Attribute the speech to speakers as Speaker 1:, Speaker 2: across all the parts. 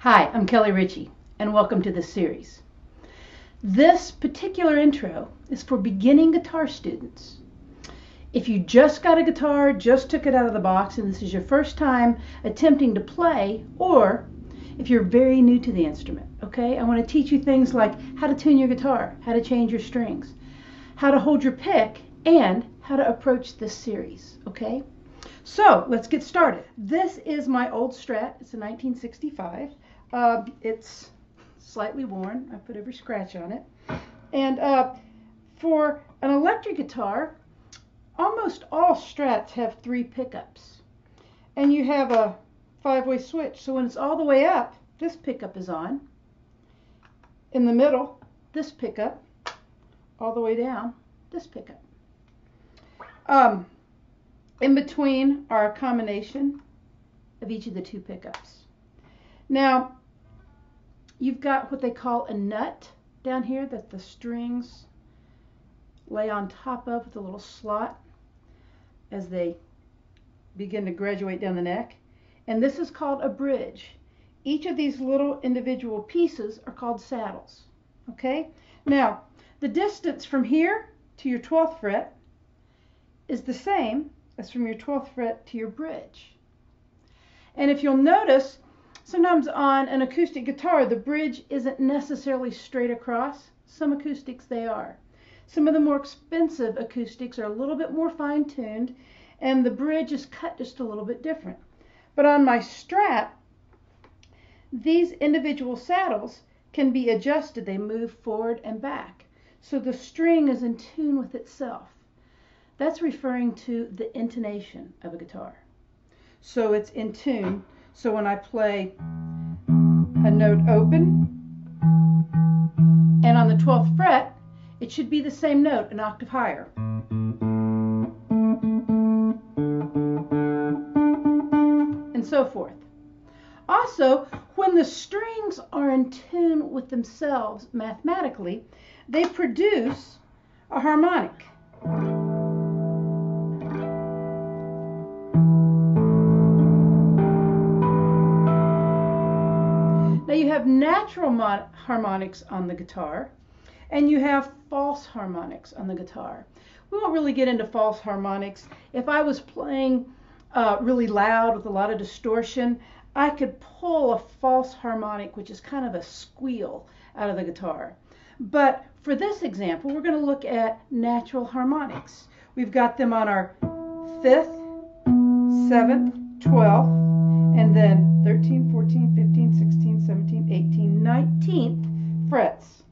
Speaker 1: Hi, I'm Kelly Richey, and welcome to this series. This particular intro is for beginning guitar students. If you just got a guitar, just took it out of the box, and this is your first time attempting to play, or if you're very new to the instrument, okay? I want to teach you things like how to tune your guitar, how to change your strings, how to hold your pick, and how to approach this series, okay? So let's get started. This is my old Strat. It's a 1965. It's slightly worn. I put every scratch on it. And for an electric guitar, almost all Strats have 3 pickups. And you have a 5-way switch. So when it's all the way up, this pickup is on. In the middle, this pickup. All the way down, this pickup. In between are a combination of each of the 2 pickups. Now, you've got what they call a nut down here that the strings lay on top of with a little slot as they begin to graduate down the neck. And this is called a bridge. Each of these little individual pieces are called saddles. Okay? Now, the distance from here to your 12th fret is the same as from your 12th fret to your bridge. And if you'll notice, sometimes on an acoustic guitar, the bridge isn't necessarily straight across. Some acoustics they are. Some of the more expensive acoustics are a little bit more fine-tuned, and the bridge is cut just a little bit different. But on my Strat, these individual saddles can be adjusted. They move forward and back. So the string is in tune with itself. That's referring to the intonation of a guitar. So it's in tune. So when I play a note open and on the 12th fret, it should be the same note, an octave higher. And so forth. Also, when the strings are in tune with themselves mathematically, they produce a harmonic. Now you have natural harmonics on the guitar, and you have false harmonics on the guitar. We won't really get into false harmonics. If I was playing really loud with a lot of distortion, I could pull a false harmonic, which is kind of a squeal, out of the guitar. But for this example, we're going to look at natural harmonics. We've got them on our 5th, 7th, 12th, and then 13, 14, 15, 16, 17, 18, 19th frets.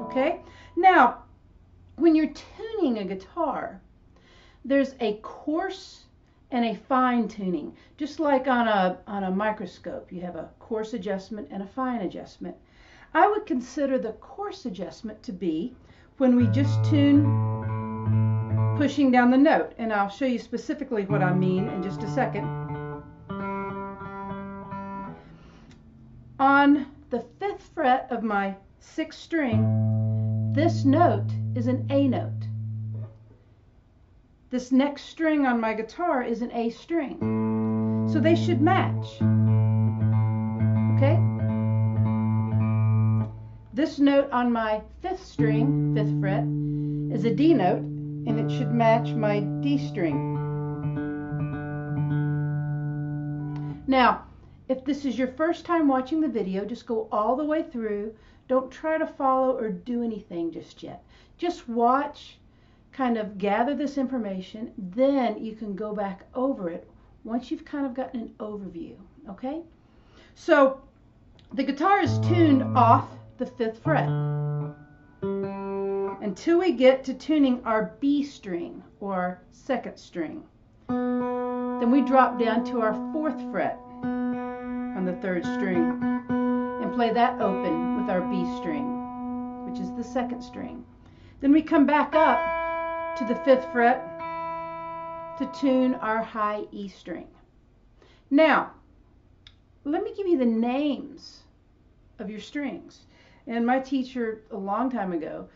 Speaker 1: Okay? Now, when you're tuning a guitar, there's a coarse and a fine tuning. Just like on a microscope, you have a coarse adjustment and a fine adjustment. I would consider the coarse adjustment to be when we just tune pushing down the note. And I'll show you specifically what I mean in just a second. On the 5th fret of my 6th string, this note is an A note. This next string on my guitar is an A string. So they should match. Okay? This note on my 5th string, 5th fret, is a D note, and it should match my D string. Now, if this is your first time watching the video, just go all the way through. Don't try to follow or do anything just yet. Just watch, kind of gather this information, then you can go back over it once you've kind of gotten an overview, okay? So the guitar is tuned off the 5th fret until we get to tuning our B string or 2nd string. Then we drop down to our 4th fret on the 3rd string and play that open with our B string, which is the 2nd string. Then we come back up to the 5th fret to tune our high E string. Now, let me give you the names of your strings. And my teacher a long time ago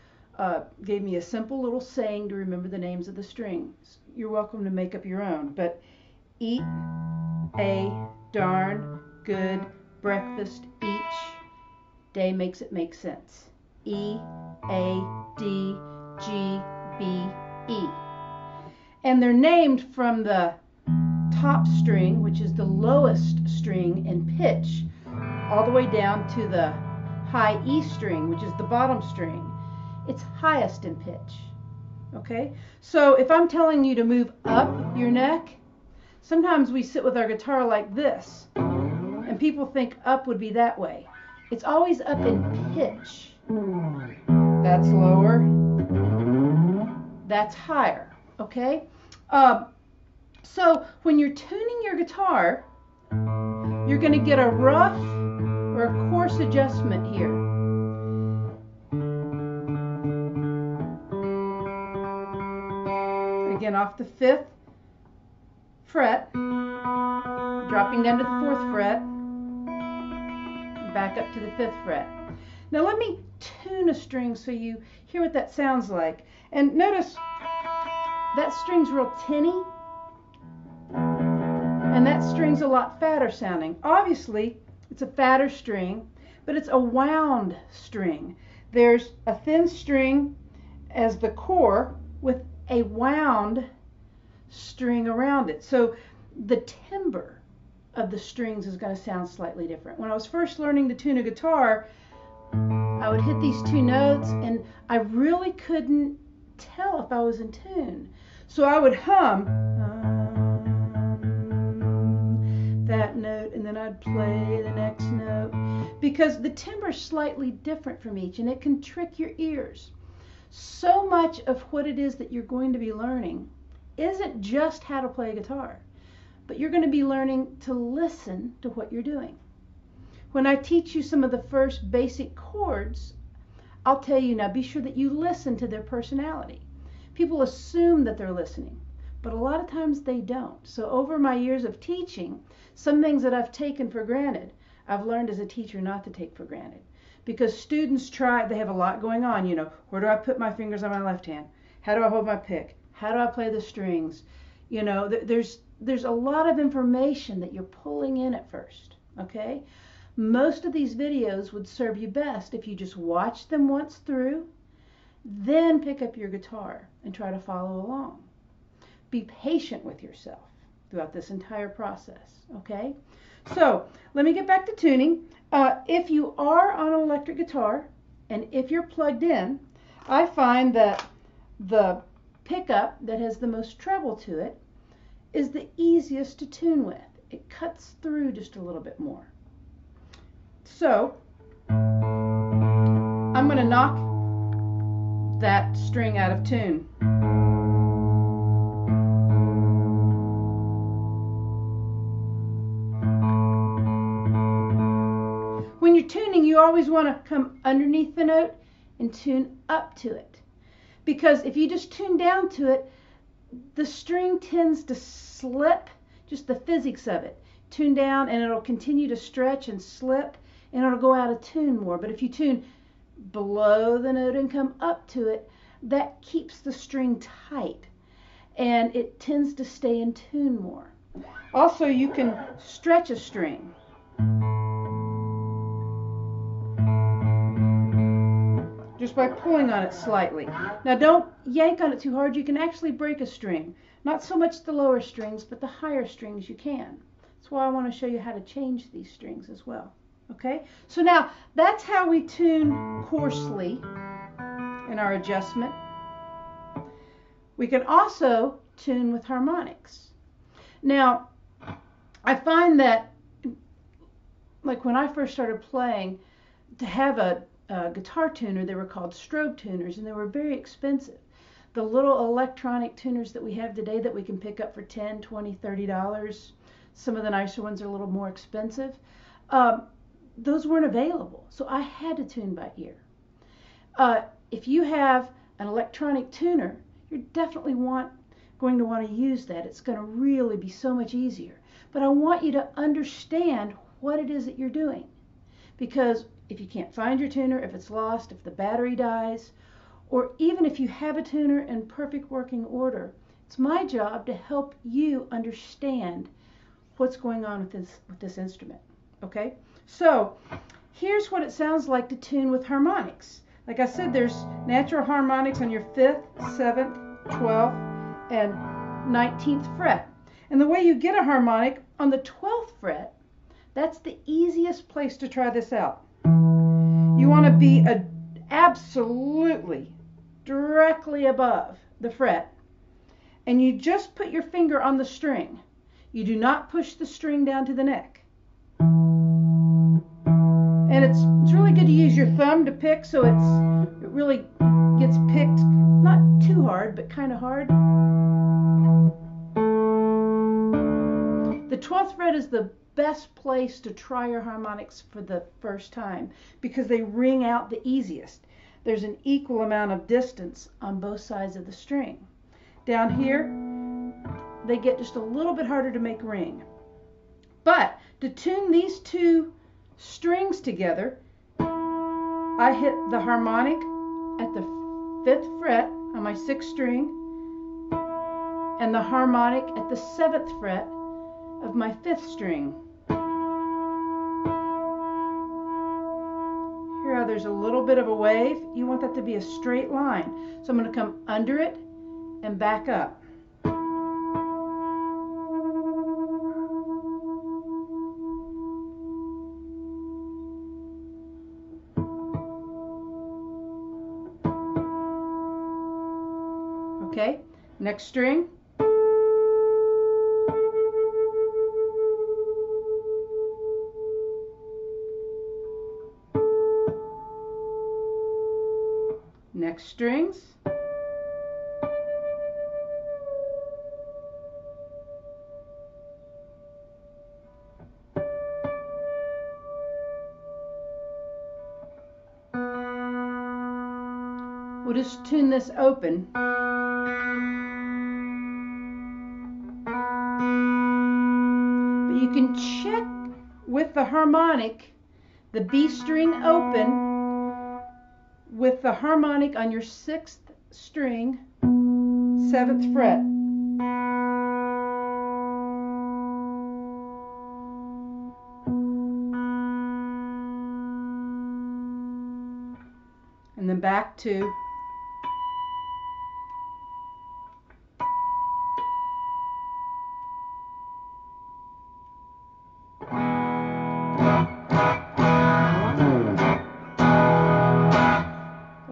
Speaker 1: gave me a simple little saying to remember the names of the strings. you're welcome to make up your own. But eat a darn good breakfast each day makes it make sense. E-A-D-G-B-E. And they're named from the top string, which is the lowest string in pitch, all the way down to the high E string, which is the bottom string. It's highest in pitch. Okay? So if I'm telling you to move up your neck, sometimes we sit with our guitar like this, and people think up would be that way. It's always up in pitch. That's lower. That's higher. Okay? So when you're tuning your guitar, you're going to get a rough or a coarse adjustment here. Again, off the 5th fret, dropping down to the 4th fret, back up to the 5th fret. Now let me tune a string so you hear what that sounds like. And notice that string's real tinny, and that string's a lot fatter sounding. Obviously, it's a fatter string, but it's a wound string. There's a thin string as the core with a wound string around it. So the timbre of the strings is going to sound slightly different. When I was first learning to tune a guitar, I would hit these 2 notes and I really couldn't tell if I was in tune. So I would hum that note and then I'd play the next note, because the timbre is slightly different from each and it can trick your ears. So much of what it is that you're going to be learning isn't just how to play a guitar, but you're going to be learning to listen to what you're doing. When I teach you some of the first basic chords, I'll tell you, now be sure that you listen to their personality. People assume that they're listening, but a lot of times they don't. So over my years of teaching, some things that I've taken for granted, I've learned as a teacher not to take for granted. Because students they have a lot going on, you know, where do I put my fingers on my left hand? How do I hold my pick? How do I play the strings? You know, there's a lot of information that you're pulling in at first, okay? Most of these videos would serve you best if you just watch them once through, then pick up your guitar and try to follow along. Be patient with yourself throughout this entire process, okay? So let me get back to tuning. If you are on an electric guitar and if you're plugged in, I find that the pickup that has the most treble to it is the easiest to tune with. It cuts through just a little bit more. So I'm going to knock that string out of tune. When you're tuning, you always want to come underneath the note and tune up to it. Because if you just tune down to it, the string tends to slip, just the physics of it. Tune down and it'll continue to stretch and slip and it'll go out of tune more. But if you tune below the note and come up to it, that keeps the string tight and it tends to stay in tune more. Also, you can stretch a string. Just by pulling on it slightly. Now don't yank on it too hard. You can actually break a string. Not so much the lower strings, but the higher strings you can. That's why I want to show you how to change these strings as well. Okay? So now that's how we tune coarsely in our adjustment. We can also tune with harmonics. Now, I find that, like when I first started playing, to have a guitar tuner, they were called strobe tuners, and they were very expensive. The little electronic tuners that we have today that we can pick up for $10, $20, $30, some of the nicer ones are a little more expensive, those weren't available. So I had to tune by ear. If you have an electronic tuner, you're definitely going to want to use that. It's going to really be so much easier. But I want you to understand what it is that you're doing. Because if you can't find your tuner, if it's lost, if the battery dies, or even if you have a tuner in perfect working order, It's my job to help you understand what's going on with this instrument. Okay? So here's what it sounds like to tune with harmonics. Like I said, there's natural harmonics on your 5th, 7th, 12th, and 19th fret. And the way you get a harmonic on the 12th fret, that's the easiest place to try this out. You want to be absolutely directly above the fret, and you just put your finger on the string. You do not push the string down to the neck. And it's really good to use your thumb to pick, so it really gets picked not too hard, but kind of hard. The 12th fret is the best place to try your harmonics for the first time because they ring out the easiest. There's an equal amount of distance on both sides of the string. Down here, they get just a little bit harder to make ring. But to tune these two strings together, I hit the harmonic at the 5th fret on my 6th string and the harmonic at the 7th fret of my 5th string. Here there's a little bit of a wave. You want that to be a straight line. So I'm going to come under it and back up. Okay, next string. Next strings. We'll just tune this open. But you can check with the harmonic, the B string open, with the harmonic on your 6th string, 7th fret. And then back to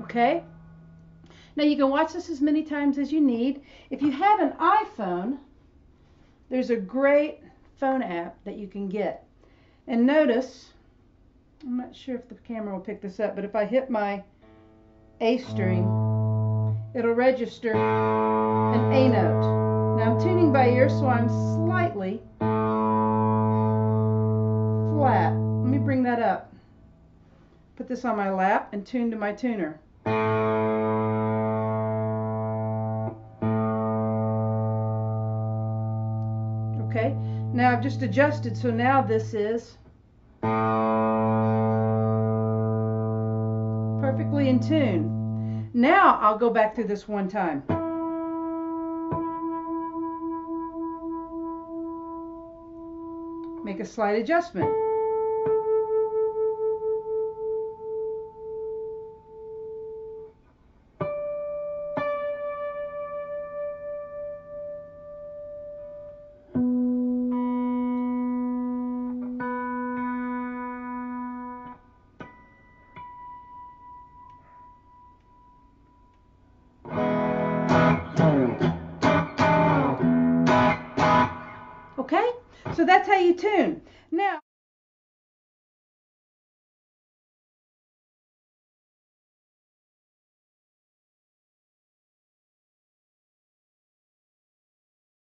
Speaker 1: okay? Now you can watch this as many times as you need. If you have an iPhone, there's a great phone app that you can get. And notice, I'm not sure if the camera will pick this up, but if I hit my A string, it'll register an A note. Now I'm tuning by ear, so I'm slightly flat. Let me bring that up. Put this on my lap and tune to my tuner. Okay, now I've just adjusted, so now this is perfectly in tune. Now I'll go back through this one time. Make a slight adjustment. Okay, so that's how you tune. Now